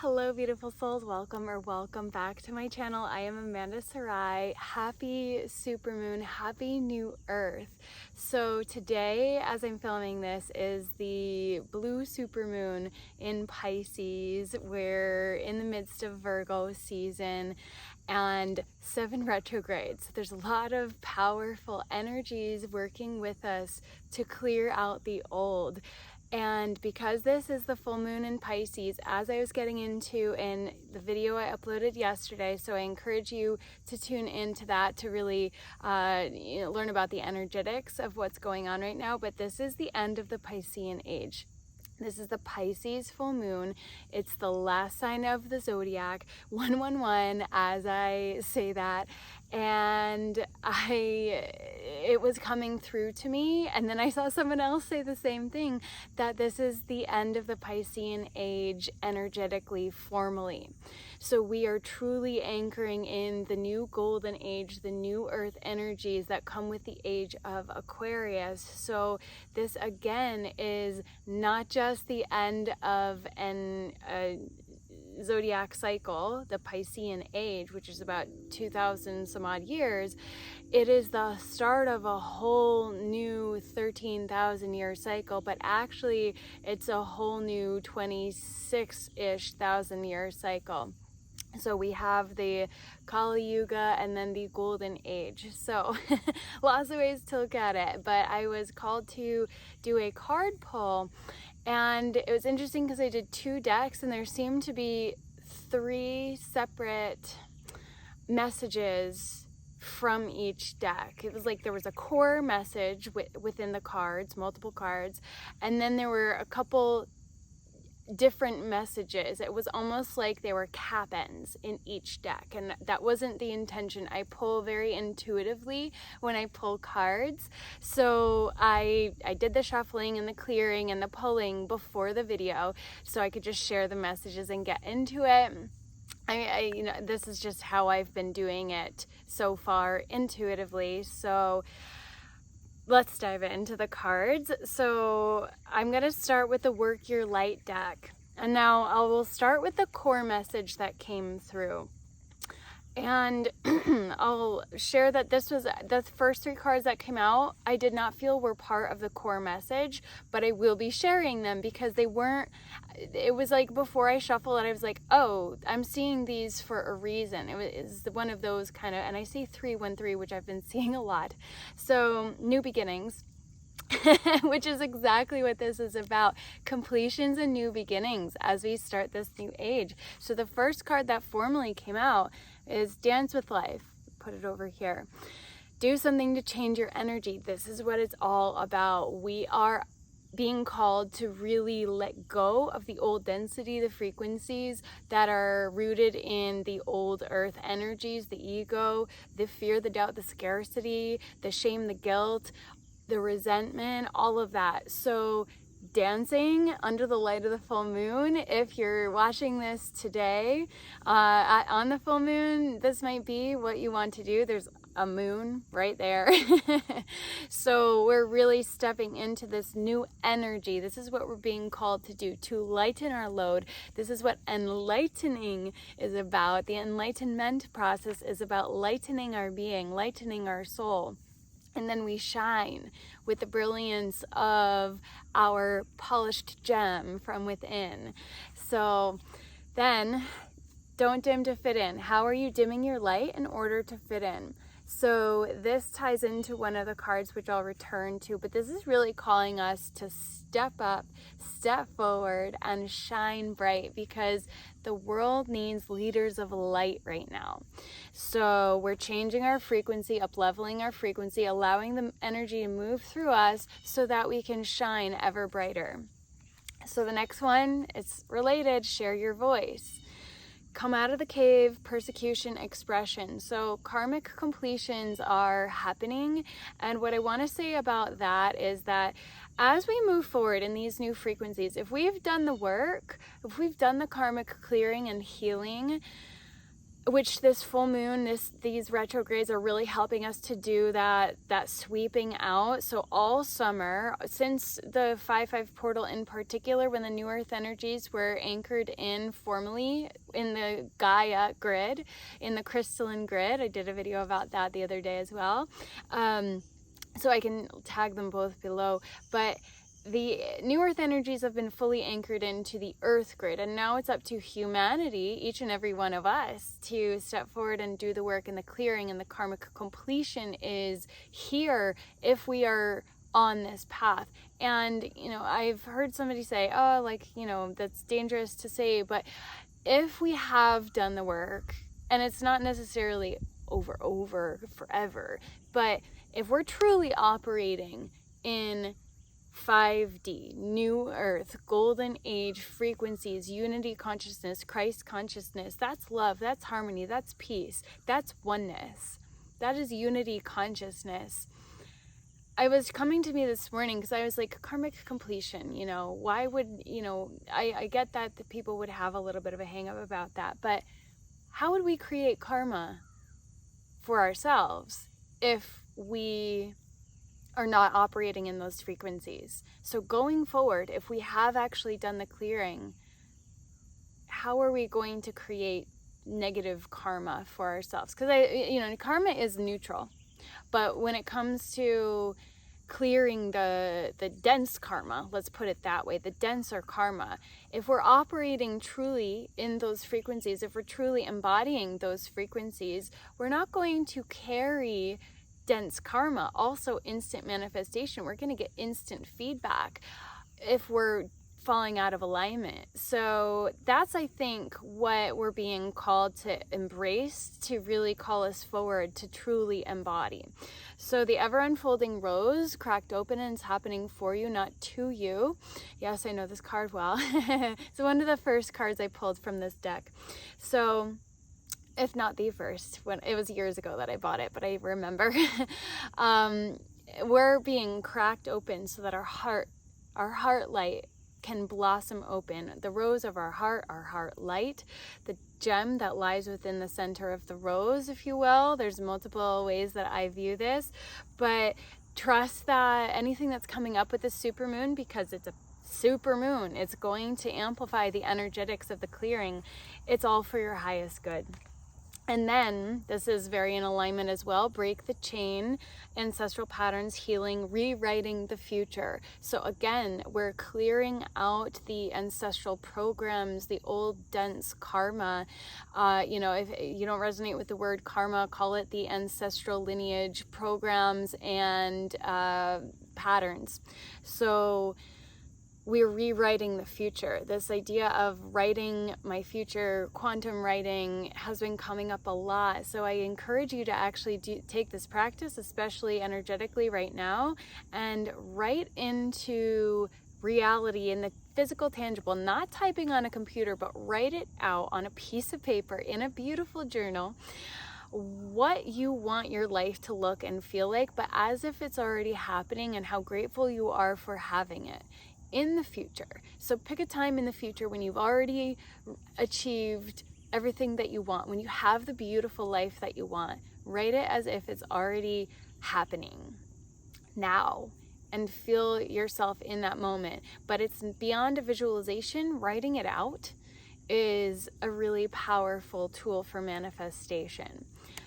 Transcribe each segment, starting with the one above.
Hello beautiful souls, welcome back to my channel. I am Amanda Sarai. Happy supermoon, happy new earth. So today, as I'm filming this, is the blue supermoon in Pisces. We're in the midst of Virgo season and 7 retrogrades. There's a lot of powerful energies working with us to clear out the old. And because this is the full moon in Pisces, as I was getting into in the video I uploaded yesterday, so I encourage you to tune into that to really learn about the energetics of what's going on right now. But this is the end of the Piscean Age. This is the Pisces full moon. It's the last sign of the zodiac, 111 as I say that. And it was coming through to me, and then I saw someone else say the same thing, that this is the end of the Piscean Age energetically, formally. So we are truly anchoring in the new golden age, the new earth energies that come with the age of Aquarius. So this again is not just the end of a zodiac cycle, the Piscean Age, which is about 2,000 some odd years. It is the start of a whole new 13,000 year cycle, but actually it's a whole new 26-ish thousand year cycle. So we have the Kali Yuga and then the Golden Age. So lots of ways to look at it, but I was called to do a card pull, and it was interesting because I did 2 decks and there seemed to be 3 separate messages from each deck. It was like there was a core message within the cards, multiple cards, and then there were a couple different messages. It was almost like they were cap-ends in each deck, and that wasn't the intention. I pull very intuitively when I pull cards, so I did the shuffling and the clearing and the pulling before the video so I could just share the messages and get into it. This is just how I've been doing it so far, intuitively. So let's dive into the cards. So I'm going to start with the Work Your Light deck. And now I will start with the core message that came through. And I'll share that this was the first 3 cards that came out. I did not feel were part of the core message, but I will be sharing them because they weren't. It was like before I shuffled it, I was like, oh, I'm seeing these for a reason. It was one of those kind of, and I see 313, which I've been seeing a lot. So new beginnings. Which is exactly what this is about, completions and new beginnings as we start this new age. So the first card that formally came out is Dance with Life. Put it over here. Do something to change your energy. This is what it's all about. We are being called to really let go of the old density, the frequencies that are rooted in the old earth energies, the ego, the fear, the doubt, the scarcity, the shame, the guilt, the resentment, all of that. So dancing under the light of the full moon, if you're watching this today on the full moon, this might be what you want to do. There's a moon right there. So we're really stepping into this new energy. This is what we're being called to do, to lighten our load. This is what enlightening is about. The enlightenment process is about lightening our being, lightening our soul. And then we shine with the brilliance of our polished gem from within. So then, don't dim to fit in. How are you dimming your light in order to fit in? So this ties into one of the cards, which I'll return to, but this is really calling us to step up, step forward, and shine bright, because the world needs leaders of light right now. So we're changing our frequency, up-leveling our frequency, allowing the energy to move through us so that we can shine ever brighter. So the next one, it's related, share your voice. Come out of the cave, persecution, expression. So karmic completions are happening. And what I want to say about that is that as we move forward in these new frequencies, if we've done the work, if we've done the karmic clearing and healing, which this full moon, these retrogrades are really helping us to do that sweeping out. So all summer, since the 5/5 portal in particular, when the new earth energies were anchored in formally in the Gaia grid, in the crystalline grid, I did a video about that the other day as well. So I can tag them both below, but the new earth energies have been fully anchored into the earth grid, and now it's up to humanity, each and every one of us, to step forward and do the work, and the clearing and the karmic completion is here if we are on this path. And I've heard somebody say, oh, like, that's dangerous to say, but if we have done the work, and it's not necessarily over forever, but if we're truly operating in 5D, new earth, golden age frequencies, unity consciousness, Christ consciousness, that's love, that's harmony, that's peace, that's oneness, that is unity consciousness. I was coming to me this morning because I was like, karmic completion, why would, I get that the people would have a little bit of a hang up about that, but how would we create karma for ourselves if we are not operating in those frequencies? So going forward, if we have actually done the clearing, how are we going to create negative karma for ourselves? Because karma is neutral, but when it comes to clearing the dense karma, let's put it that way, the denser karma, if we're operating truly in those frequencies, if we're truly embodying those frequencies, we're not going to carry dense karma. Also instant manifestation, we're going to get instant feedback if we're falling out of alignment. So that's, I think, what we're being called to embrace, to really call us forward to truly embody. So the ever unfolding rose cracked open, and it's happening for you, not to you. Yes, I know this card well. It's one of the first cards I pulled from this deck. So if not the first, when it was years ago that I bought it, but I remember. We're being cracked open so that our heart light can blossom open. The rose of our heart light, the gem that lies within the center of the rose, if you will. There's multiple ways that I view this, but trust that anything that's coming up with the supermoon, because it's a supermoon, it's going to amplify the energetics of the clearing. It's all for your highest good. And then, this is very in alignment as well, break the chain, ancestral patterns, healing, rewriting the future. So again, we're clearing out the ancestral programs, the old dense karma. If you don't resonate with the word karma, call it the ancestral lineage programs and patterns. So we're rewriting the future. This idea of writing my future, quantum writing, has been coming up a lot. So I encourage you to actually take this practice, especially energetically right now, and write into reality in the physical, tangible, not typing on a computer, but write it out on a piece of paper in a beautiful journal, what you want your life to look and feel like, but as if it's already happening, and how grateful you are for having it in the future. So pick a time in the future when you've already achieved everything that you want, when you have the beautiful life that you want. Write it as if it's already happening now, and feel yourself in that moment. But it's beyond a visualization. Writing it out is a really powerful tool for manifestation.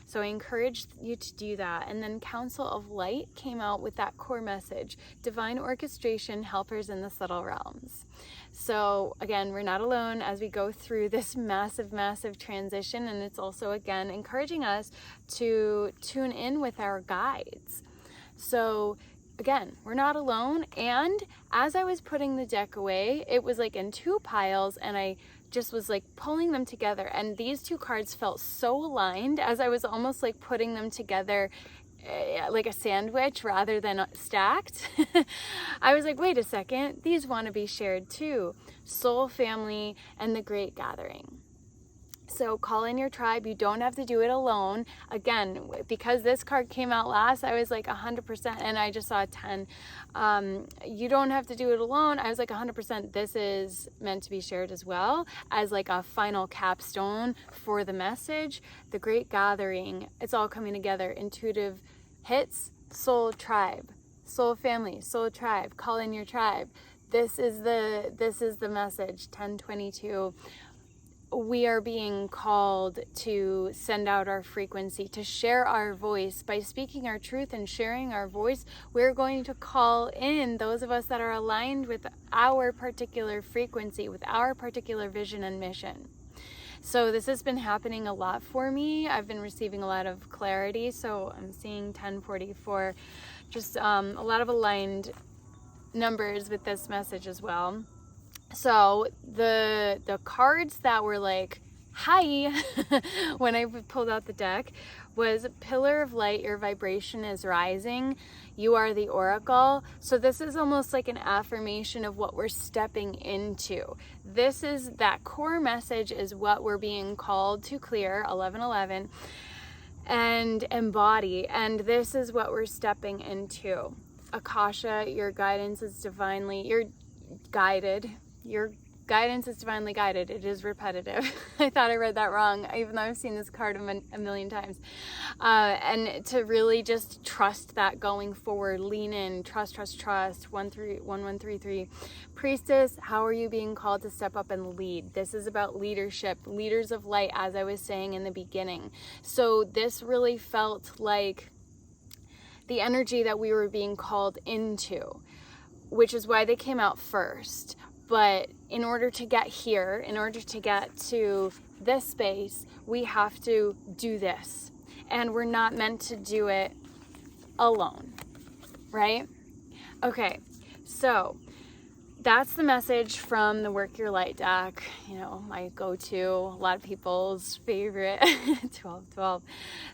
So I encourage you to do that. And then Council of Light came out with that core message: divine orchestration, helpers in the subtle realms. So again, we're not alone as we go through this massive, massive transition. And it's also, again, encouraging us to tune in with our guides. So again, we're not alone. And as I was putting the deck away, it was like in two piles, and I just was like pulling them together, and these two cards felt so aligned as I was almost like putting them together like a sandwich rather than stacked. I was like, wait a second, these want to be shared too. Soul family and the great gathering. So call in your tribe. You don't have to do it alone. Again, because this card came out last, I was like 100%, and I just saw a 10. You don't have to do it alone. I was like 100%. This is meant to be shared as well as like a final capstone for the message. The Great Gathering. It's all coming together. Intuitive hits. Soul tribe. Soul family. Soul tribe. Call in your tribe. This is the message. 1022. We are being called to send out our frequency, to share our voice. By speaking our truth and sharing our voice, we're going to call in those of us that are aligned with our particular frequency, with our particular vision and mission. So this has been happening a lot for me. I've been receiving a lot of clarity. So I'm seeing 1044, just a lot of aligned numbers with this message as well. So the cards that were like, hi, when I pulled out the deck was Pillar of Light, your vibration is rising. You are the oracle. So this is almost like an affirmation of what we're stepping into. This is that core message is what we're being called to clear, 1111, and embody. And this is what we're stepping into. Akasha, your guidance is divinely, you're guided. Your guidance is divinely guided. It is repetitive. I thought I read that wrong, even though I've seen this card a million times. And to really just trust that going forward, lean in, trust. 1133. Priestess, how are you being called to step up and lead? This is about leadership, leaders of light, as I was saying in the beginning. So this really felt like the energy that we were being called into, which is why they came out first. But in order to get here, in order to get to this space, we have to do this. And we're not meant to do it alone, right? Okay, so that's the message from the Work Your Light deck. You know, my go-to, a lot of people's favorite, 1212.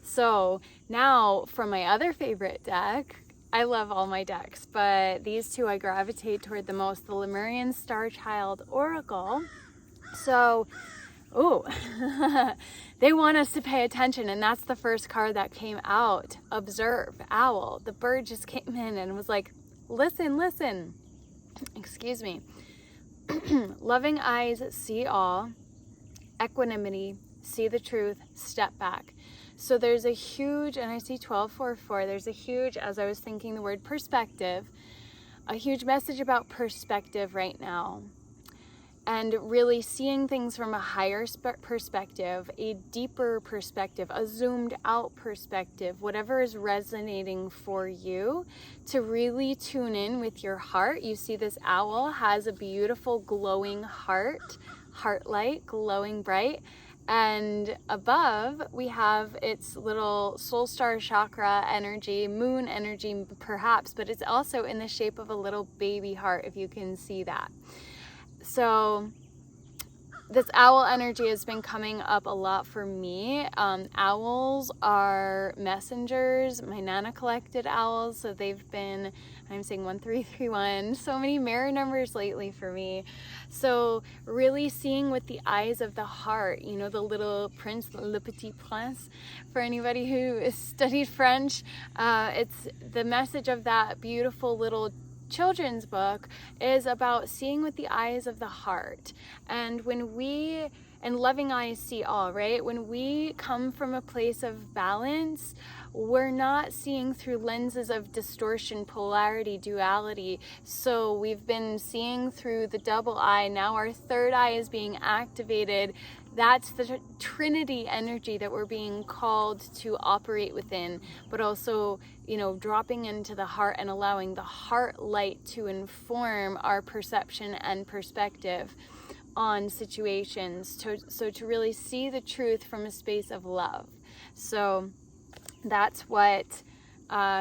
So now from my other favorite deck, I love all my decks, but these two I gravitate toward the most, the Lemurian Star Child Oracle. So, they want us to pay attention, and that's the first card that came out. Observe, owl. The bird just came in and was like, listen. Excuse me. Loving eyes see all. Equanimity, see the truth, step back. So there's a huge, and I see 1244, there's a huge, as I was thinking the word perspective, a huge message about perspective right now. And really seeing things from a higher perspective, a deeper perspective, a zoomed out perspective, whatever is resonating for you, to really tune in with your heart. You see this owl has a beautiful glowing heart light, glowing bright. And above we have its little soul star chakra energy, moon energy perhaps, but it's also in the shape of a little baby heart, if you can see that. So this owl energy has been coming up a lot for me. Owls are messengers. My Nana collected owls, so they've been, I'm saying 1331, so many mirror numbers lately for me. So really seeing with the eyes of the heart, you know, the little prince, le petit prince, for anybody who studied French, it's the message of that beautiful little children's book is about seeing with the eyes of the heart. And loving eyes see all, right? When we come from a place of balance, we're not seeing through lenses of distortion, polarity, duality. So we've been seeing through the double eye. Now our third eye is being activated. That's the Trinity energy that we're being called to operate within, but also, you know, dropping into the heart and allowing the heart light to inform our perception and perspective on situations. So to really see the truth from a space of love. So that's what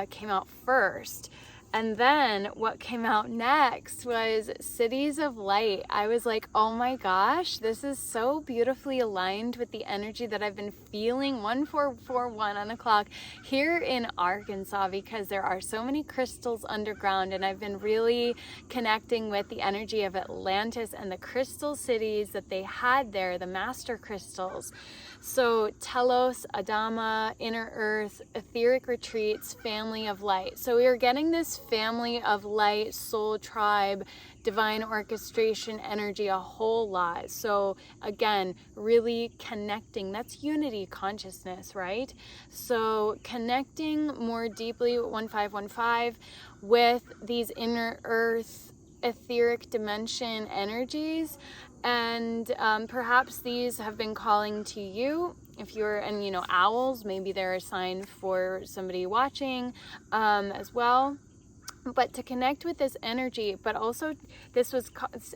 came out first. And then what came out next was Cities of Light. I was like, oh my gosh, this is so beautifully aligned with the energy that I've been feeling 1441 on the clock here in Arkansas, because there are so many crystals underground, and I've been really connecting with the energy of Atlantis and the crystal cities that they had there, the master crystals. So Telos, Adama, Inner Earth, Etheric Retreats, Family of Light. So we are getting this family of light, soul tribe, divine orchestration energy a whole lot. So again, really connecting. That's unity consciousness, right? So connecting more deeply with 1515 with these Inner Earth, etheric dimension energies. And perhaps these have been calling to you. If you're, and you know, owls, maybe they're a sign for somebody watching as well. But to connect with this energy, but also this was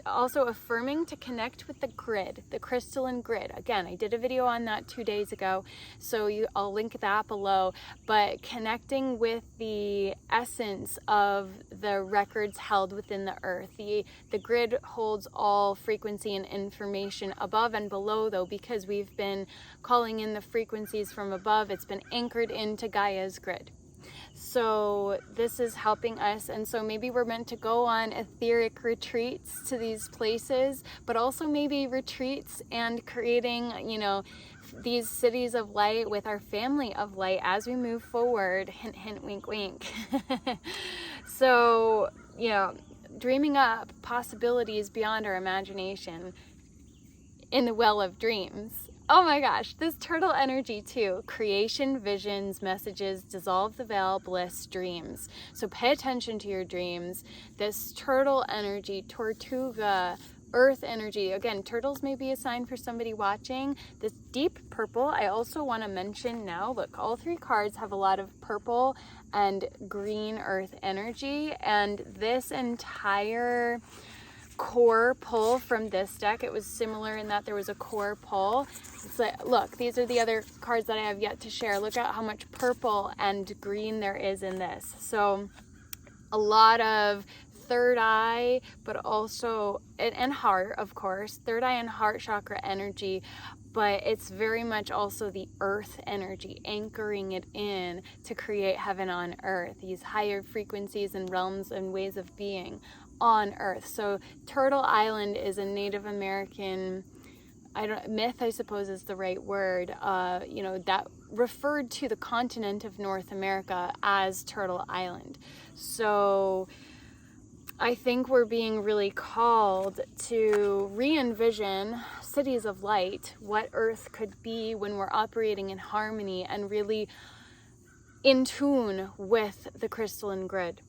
also affirming to connect with the grid, the crystalline grid. Again, I did a video on that 2 days ago, so I'll link that below. But connecting with the essence of the records held within the earth. The grid holds all frequency and information above and below, though, because we've been calling in the frequencies from above. It's been anchored into Gaia's grid. So this is helping us, and so maybe we're meant to go on etheric retreats to these places, but also maybe retreats and creating, you know, these cities of light with our family of light as we move forward. Hint, hint, wink, wink. So, you know, dreaming up possibilities beyond our imagination in the well of dreams. Oh my gosh, this turtle energy too. Creation, visions, messages, dissolve the veil, bliss, dreams. So pay attention to your dreams. This turtle energy, Tortuga, earth energy. Again, turtles may be a sign for somebody watching. This deep purple, I also want to mention now, look, all three cards have a lot of purple and green earth energy. And this entire core pull from this deck, it was similar in that there was a core pull. It's like, look, these are the other cards that I have yet to share. Look at how much purple and green there is in this. So a lot of third eye, but also, and heart, of course, third eye and heart chakra energy, but it's very much also the earth energy, anchoring it in to create heaven on earth, these higher frequencies and realms and ways of being on earth. So Turtle Island is a Native American myth, I suppose is the right word, you know, that referred to the continent of North America as Turtle Island. So I think we're being really called to re-envision cities of light, what earth could be when we're operating in harmony and really in tune with the crystalline grid.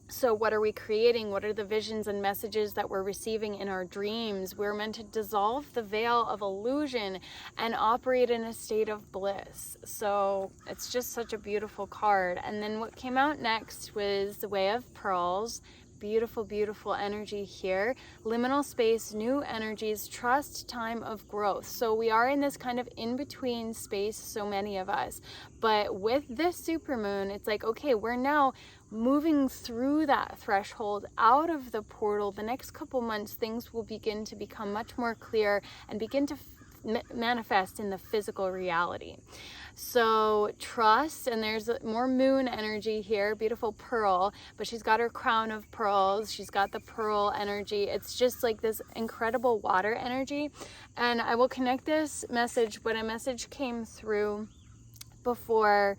So what are we creating? What are the visions and messages that we're receiving in our dreams? We're meant to dissolve the veil of illusion and operate in a state of bliss. So it's just such a beautiful card. And then what came out next was the Way of Pearls. Beautiful, beautiful energy here. Liminal space, new energies, trust, time of growth. So we are in this kind of in-between space, so many of us. But with this supermoon, it's like, okay, we're now moving through that threshold out of the portal. The next couple months, things will begin to become much more clear and begin to manifest in the physical reality. So trust, and there's more moon energy here, beautiful pearl, but she's got her crown of pearls, she's got the pearl energy. It's just like this incredible water energy. And I will connect this message when a message came through before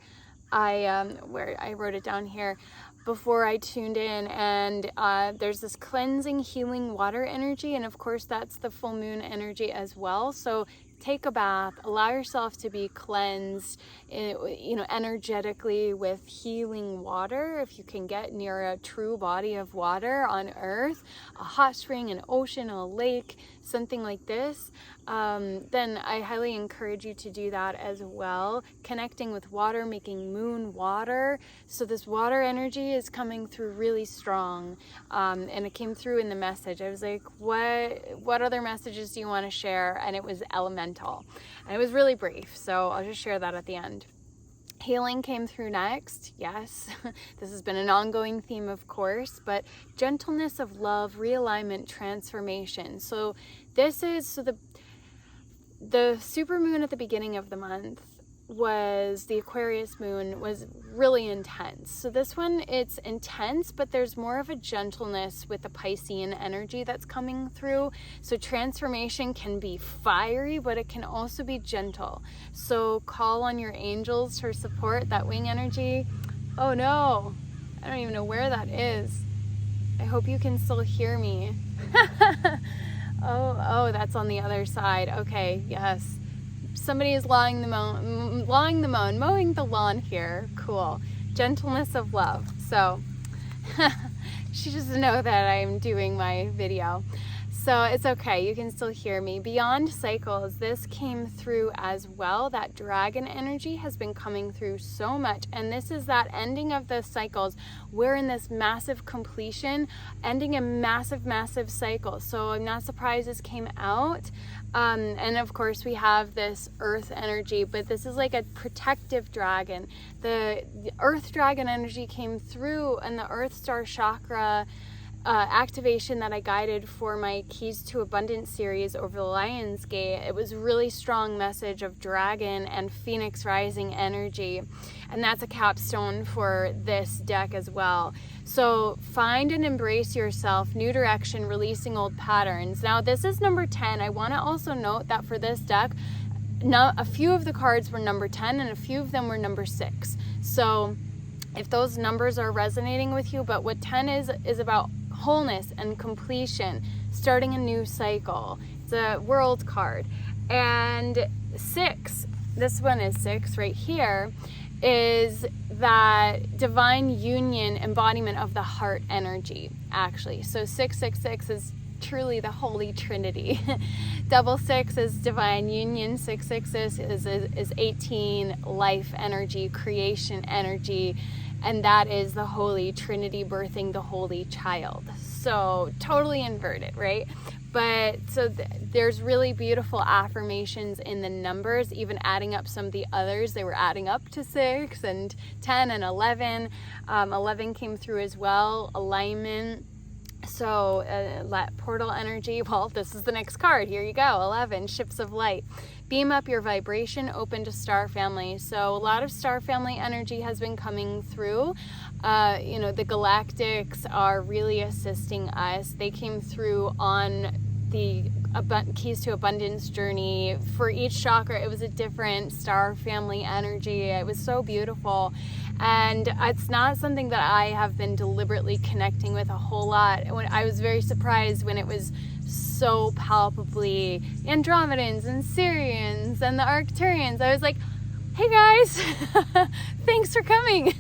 where I wrote it down here, before I tuned in, and there's this cleansing, healing water energy, and of course that's the full moon energy as well. So take a bath, allow yourself to be cleansed, you know, energetically with healing water. If you can get near a true body of water on earth, a hot spring, an ocean, a lake, something like this, then I highly encourage you to do that as well. Connecting with water, making moon water. So this water energy is coming through really strong, and it came through in the message. I was like, what other messages do you want to share? And it was elemental, and it was really brief, so I'll just share that at the end. Healing came through next. Yes, this has been an ongoing theme, of course, but gentleness of love, realignment, transformation. So this is, so the supermoon at the beginning of the month was the Aquarius moon, was really intense. So this one, it's intense, but there's more of a gentleness with the Piscean energy that's coming through. So transformation can be fiery, but it can also be gentle. So call on your angels for support, that wing energy. Oh no, I don't even know where that is. I hope you can still hear me. Oh, that's on the other side. Okay, yes. Somebody is mowing the lawn here. Cool. Gentleness of love. So she doesn't know that I'm doing my video. So it's okay, you can still hear me. Beyond cycles, this came through as well. That dragon energy has been coming through so much. And this is that ending of the cycles. We're in this massive completion, ending a massive, massive cycle. So I'm not surprised this came out. And of course we have this earth energy, but this is like a protective dragon. The earth dragon energy came through, and the earth star chakra activation that I guided for my Keys to Abundance series over the Lion's Gate, it was really strong message of dragon and phoenix rising energy, and that's a capstone for this deck as well. So find and embrace yourself, new direction, releasing old patterns. Now this is number 10. I want to also note that for this deck, a few of the cards were number 10 and a few of them were number 6. So if those numbers are resonating with you, but what 10 is about wholeness and completion, starting a new cycle. It's a world card. And 6, this one is 6 right here, is that divine union embodiment of the heart energy, actually. So 666 is truly the Holy Trinity. Double 6 is divine union. 666 is 18, life energy, creation energy. And that is the Holy Trinity birthing the Holy Child. So totally inverted, right? But so there's really beautiful affirmations in the numbers, even adding up some of the others. They were adding up to 6 and 10 and 11. 11 came through as well, alignment. So portal energy, well, this is the next card. Here you go, 11, ships of light. Beam up your vibration, open to star family. So a lot of star family energy has been coming through. The galactics are really assisting us. They came through on the Keys to Abundance journey. For each chakra, it was a different star family energy. It was so beautiful. And it's not something that I have been deliberately connecting with a whole lot. I was very surprised when it was so palpably Andromedans and Syrians and the Arcturians. I was like, hey guys, thanks for coming.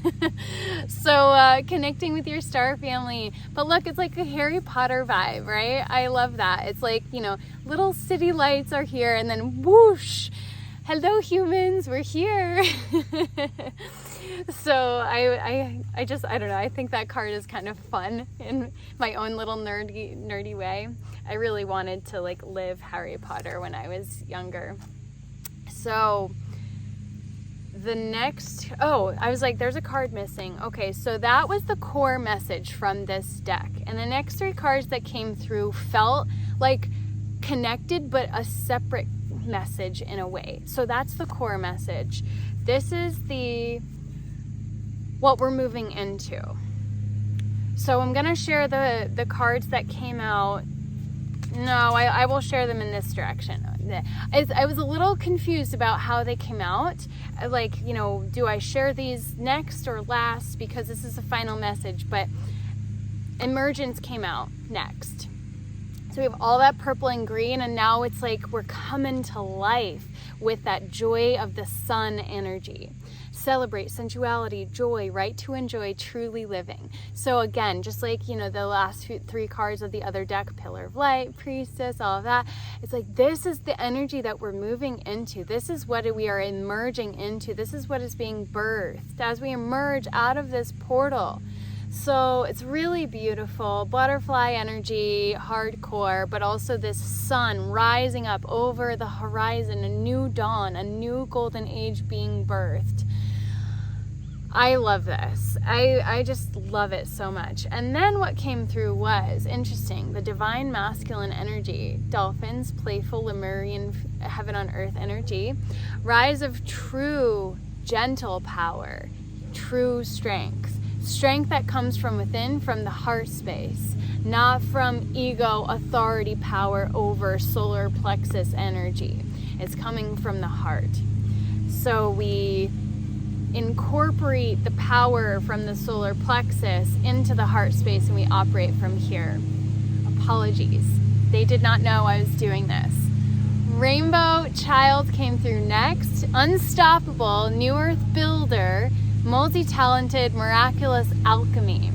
So connecting with your star family. But look, it's like a Harry Potter vibe, right? I love that. It's like, little city lights are here and then whoosh, hello humans, we're here. So I don't know, I think that card is kind of fun in my own little nerdy way. I really wanted to live Harry Potter when I was younger. So the next, I was like, there's a card missing. Okay, so that was the core message from this deck. And the next 3 cards that came through felt like connected, but a separate message in a way. So that's the core message. This is what we're moving into. So I'm gonna share the cards that came out. No, I will share them in this direction. I was a little confused about how they came out. Do I share these next or last, because this is the final message, but Emergence came out next. So we have all that purple and green, and now it's like we're coming to life with that joy of the sun energy. Celebrate sensuality, joy, right to enjoy, truly living. So again, just like, the last 3 cards of the other deck, Pillar of Light, Priestess, all of that, it's like this is the energy that we're moving into. This is what we are emerging into. This is what is being birthed as we emerge out of this portal. So it's really beautiful, butterfly energy, hardcore, but also this sun rising up over the horizon, a new dawn, a new golden age being birthed. I love this. I just love it so much. And then what came through was interesting. The divine masculine energy, dolphins, playful Lemurian heaven on earth energy, rise of true gentle power, true strength. Strength that comes from within, from the heart space, not from ego, authority, power over solar plexus energy. It's coming from the heart. So we incorporate the power from the solar plexus into the heart space, and we operate from here. Apologies. They did not know I was doing this. Rainbow Child came through next. Unstoppable, New Earth Builder, multi-talented, miraculous alchemy.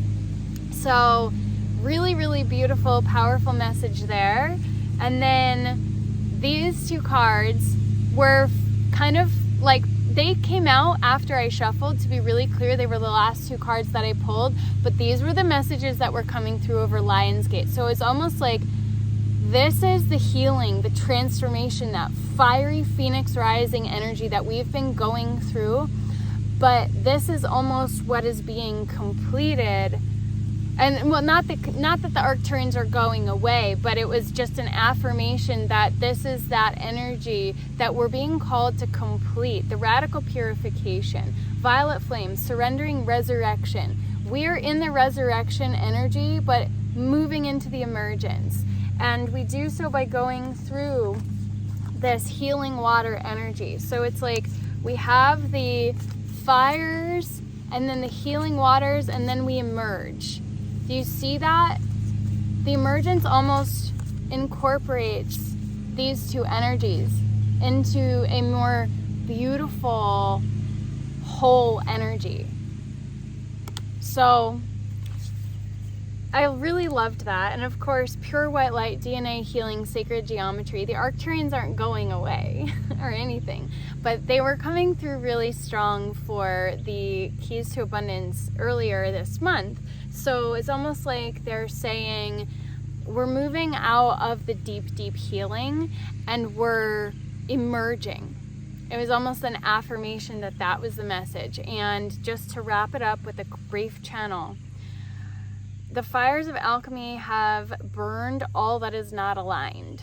So really, really beautiful, powerful message there. And then these two cards were kind of like, they came out after I shuffled. To be really clear, they were the last two cards that I pulled, but these were the messages that were coming through over Lionsgate. So it's almost like this is the healing, the transformation, that fiery phoenix rising energy that we've been going through. But this is almost what is being completed. And well, not that the Arcturians are going away, but it was just an affirmation that this is that energy that we're being called to complete. The radical purification, violet flame, surrendering resurrection. We're in the resurrection energy, but moving into the emergence. And we do so by going through this healing water energy. So it's like we have the fires and then the healing waters, and then we emerge. Do you see that? The emergence almost incorporates these two energies into a more beautiful whole energy. So I really loved that. And of course, pure white light, DNA healing, sacred geometry. The Arcturians aren't going away or anything, but they were coming through really strong for the keys to abundance earlier this month. So it's almost like they're saying we're moving out of the deep, deep healing and we're emerging. It was almost an affirmation that that was the message. And just to wrap it up with a brief channel, the fires of alchemy have burned all that is not aligned.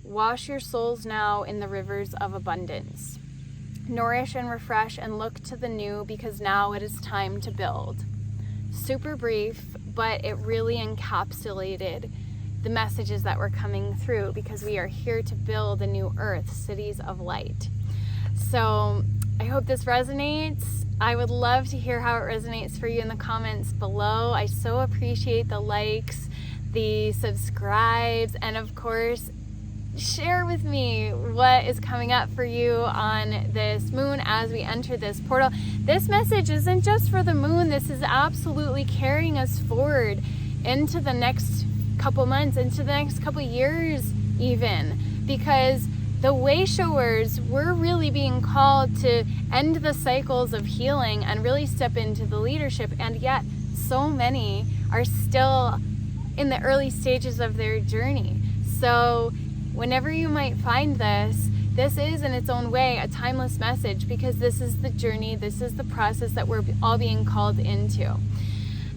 Wash your souls now in the rivers of abundance. Nourish and refresh and look to the new, because now it is time to build. Super brief, but it really encapsulated the messages that were coming through, because we are here to build a new earth, cities of light. So I hope this resonates. I would love to hear how it resonates for you in the comments below. I so appreciate the likes, the subscribes, and of course, share with me what is coming up for you on this moon as we enter this portal. This message isn't just for the moon. This is absolutely carrying us forward into the next couple months, into the next couple years even, because the way showers, we're really being called to end the cycles of healing and really step into the leadership. And yet so many are still in the early stages of their journey. So whenever you might find this is in its own way a timeless message, because this is the journey, this is the process that we're all being called into.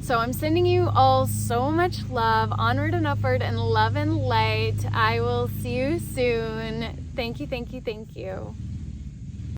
So I'm sending you all so much love, onward and upward, and love and light. I will see you soon. Thank you, thank you, thank you.